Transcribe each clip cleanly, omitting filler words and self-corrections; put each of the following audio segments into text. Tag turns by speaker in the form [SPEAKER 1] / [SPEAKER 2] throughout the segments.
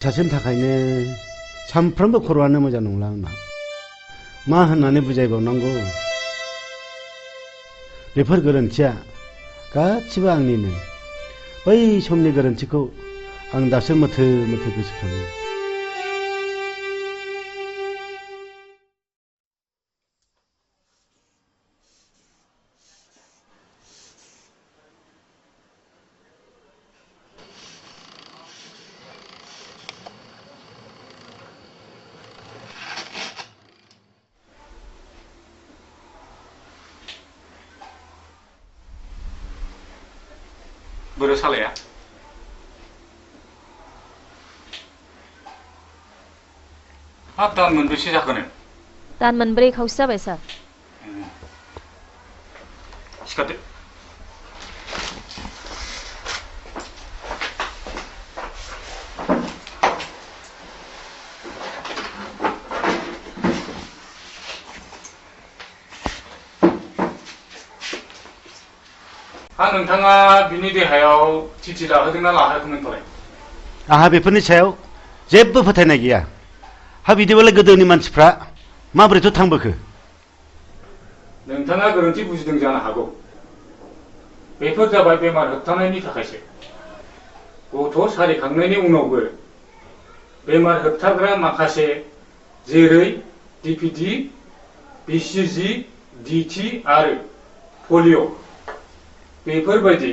[SPEAKER 1] सासेनि थाखायनो सानफ्रोमबो खर'आनो मोजां नंला आंना मा होननानै बुजायबावनांगौ बेफोर गोरोन्थिया गासिबो आंनिनो बै समनि गोरोन्थिखौ आं दासो मोथो मोथो गोसोखाङो
[SPEAKER 2] बोरो सालाया हाब दान मोनबेसे जाखो नों
[SPEAKER 3] दान मोनब्रै खावसे जाबाय सार
[SPEAKER 2] सिखारदो हा नोंथाङा बिनि देहायाव थिथि लाहोदोंना लाहोआखैमोनफालाय
[SPEAKER 1] आहा बेफोरनि सायाव जेबो फोथायनाय गैया हा बिदिबालाय गोदोनि मानसिफ्रा माबोरैथ' थांबोखो
[SPEAKER 2] नोंथाङा गोरोन्थि बुजिदों जानो हागौ बेफोर जाबाय बेमार होबथानायनि थाखायसो गथ' सारिखांनायनि उनावबो बेमार होबथाग्रा माखासे जेरै डिपिटि बिसिजि डिटि आरो पलिअ बेफोरबायदि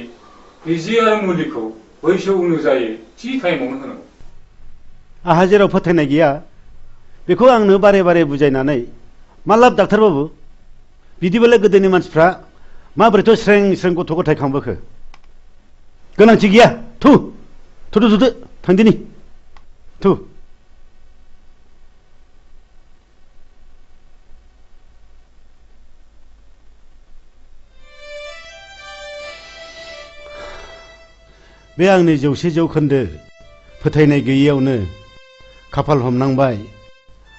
[SPEAKER 2] बिजि आरो मुलिखौ बैसो अनुजायै थि टाइमावनो होनांगौ
[SPEAKER 1] आहा जेराव फोथायनाय गैया बेखौ आंनो बारे बारे बुजायनानै मा लाब डाक्टारबाबु बिदिबालाय गोदोनि मानसिफ्रा माबोरैथ' स्रें स्रें गथ' गथाय खांबोखो गोनांथि गैया थु थुदो थांदिनि थु बे आंनि 100% फोथायनाय गैयैयावनो खाफाल हमनांबाय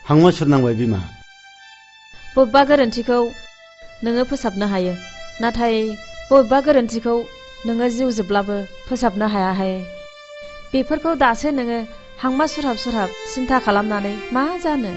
[SPEAKER 1] हांमा सुरनांबाय बिमा
[SPEAKER 3] बबेबा गोरोन्थिखौ नोङो फोसाबनो हायो नाथाय बबेबा गोरोन्थिखौ नोङो जिउ जोबब्लाबो फोसाबनो हायाहाय बेफोरखौ दासो नोङो हांमा सुरहाब सुरहाब सिन्था खालामनानै मा जानो